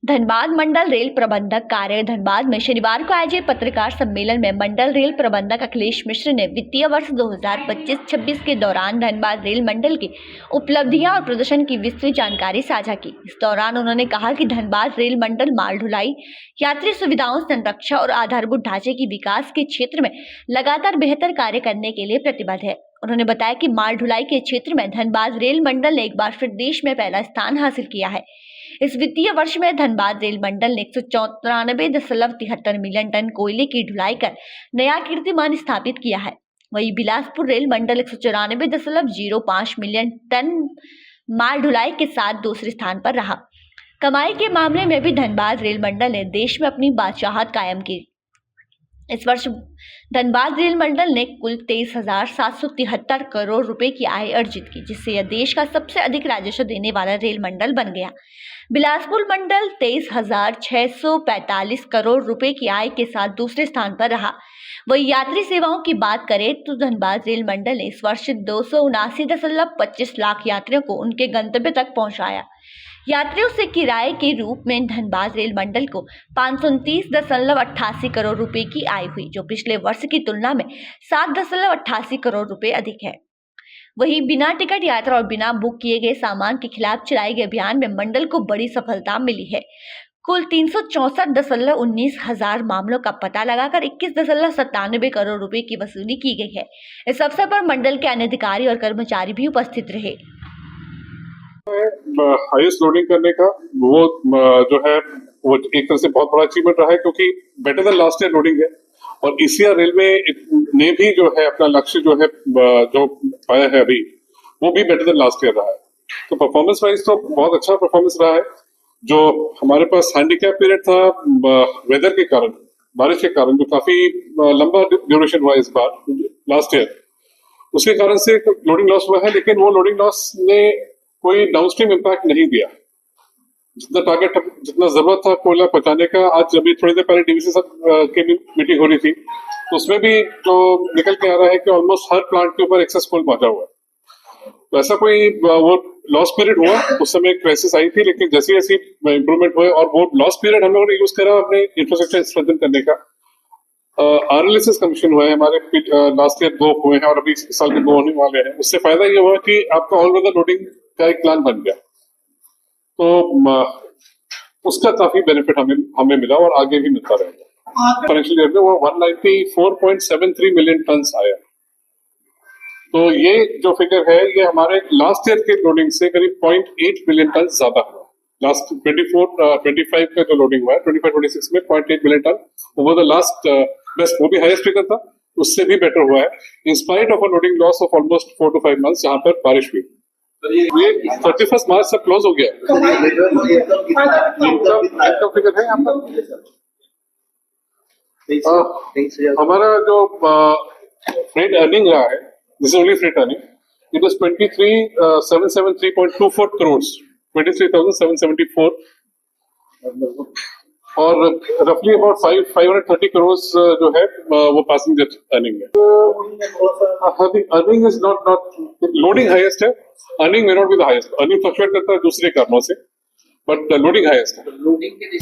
धनबाद मंडल rail प्रबंधक कार्यालय धनबाद में शनिवार को आयोजित पत्रकार सम्मेलन में मंडल रेल प्रबंधक अखिलेश मिश्र ने वित्तीय वर्ष 2025-26 के दौरान धनबाद रेल मंडल की उपलब्धियां और प्रदर्शन की विस्तृत जानकारी साझा की। इस दौरान उन्होंने कहा कि धनबाद रेल मंडल माल ढुलाई, यात्री सुविधाओं, संरक्षण और आधारभूत ढांचे की विकास के क्षेत्र में लगातार बेहतर कार्य करने के लिए प्रतिबद्ध है। उन्होंने बताया कि माल ढुलाई के क्षेत्र में धनबाद रेल मंडल ने एक बार फिर देश में पहला स्थान हासिल किया है। इस वित्तीय वर्ष में धनबाद रेल मंडल ने 194.73 मिलियन टन कोयले की ढुलाई कर नया कीर्तिमान स्थापित किया है। वहीं बिलासपुर रेल मंडल 194.05 मिलियन टन माल ढुलाई के साथ दूसरे स्थान पर रहा। कमाई के मामले में भी धनबाद रेल मंडल ने देश में अपनी बादशाहत कायम की। इस वर्ष धनबाद रेल मंडल ने कुल 23,773 करोड़ रुपए की आय अर्जित की, जिससे यह देश का सबसे अधिक राजस्व देने वाला रेल मंडल बन गया। बिलासपुर मंडल 23,645 करोड़ रुपए की आय के साथ दूसरे स्थान पर रहा। वही यात्री सेवाओं की बात करें तो धनबाद रेल मंडल ने इस वर्ष 279.25 लाख यात्रियों को उनके गंतव्य तक पहुंचाया। यात्रियों से किराए के रूप में धनबाद रेल मंडल को 529.88 करोड़ रुपए की आय हुई, जो पिछले वर्ष की तुलना में 7.88 करोड़ रुपए अधिक है। वहीं बिना टिकट यात्रा और बिना बुक किए गए सामान के खिलाफ चलाए गए अभियान में मंडल को बड़ी सफलता मिली है। कुल 364.19 हजार मामलों का पता लगाकर 21.97 करोड़ रुपए की वसूली की गई है। इस अवसर पर मंडल के अन्य अधिकारी और कर्मचारी भी उपस्थित रहे। हाईएस्ट लोडिंग करने का वो जो है वो एक तरह से बहुत बड़ा अचीवमेंट रहा है, क्योंकि better than last year loading है। और इस ईयर रेलवे ने भी जो है अपना लक्ष्य जो है जो पाया है अभी, वो भी बेटर देन लास्ट ईयर रहा है। तो परफॉर्मेंस वाइज तो बहुत अच्छा परफॉर्मेंस रहा है। जो हमारे पास हैंडीकैप पीरियड था वेदर के कारण, बारिश के कारण, जो काफी लंबा ड्यूरेशन हुआ इस बार लास्ट ईयर, उसके कारण से लोडिंग लॉस हुआ है। लेकिन वो लोडिंग लॉस ने कोई डाउनस्ट्रीम इम्पैक्ट नहीं दिया। जितना टारगेट, जितना जरूरत था कोयला पहुंचाने का, आज अभी थोड़ी देर पहले डीवीसी की मीटिंग हो रही थी, तो उसमें भी जो निकल के आ रहा है कि ऑलमोस्ट हर प्लांट के ऊपर एक्सेस कोल पहुंचा हुआ है। तो ऐसा कोई वो लॉस पीरियड हुआ, उस समय क्राइसिस आई थी, लेकिन जैसी जैसी इंप्रूवमेंट हुए और वो लॉस पीरियड हम लोगों ने यूज करा अपने इंफ्रास्ट्रक्चर स्ट्रेंथन करने का। RLSS कमीशन हुआ है हमारे, लास्ट ईयर 2 हुए हैं और अभी इस साल के 2 होने वाले हैं। उससे फायदा ये हुआ कि आपका ऑल वेदर लोडिंग का एक प्लान बन गया, तो उसका काफी बेनिफिट हमें मिला और आगे भी मिलता रहेगा। फाइनेंशियल ईयर में वो 194.73 मिलियन टन आया। तो ये जो फिगर है, ये हमारे लास्ट ईयर के लोडिंग से करीब 0.8 मिलियन टन ज्यादा हुआ। लास्ट 24-25 का जो लोडिंग हुआ है, 25-26 में 0.8 million tonne over the last best, वो भी हाईएस्ट फिगर था, उससे भी बेटर हुआ है, in spite of a loading loss of almost 4 to 5 months जहां पर बारिश हुई। ये 31 मार्च से क्लोज हो गया। फिगर है यहाँ पर हमारा जो फ्रेट अर्निंग रहा है, this is only freight earning, it was 23,773.24 crore, 23,774, और रफली अबाउट 530 करोड़ जो है वो पैसेंजर अर्निंग है। Earning is not loading highest है, earning may not be the highest, earning fluctuate करता है दूसरे कारणों से, बट लोडिंग हाईएस्ट है।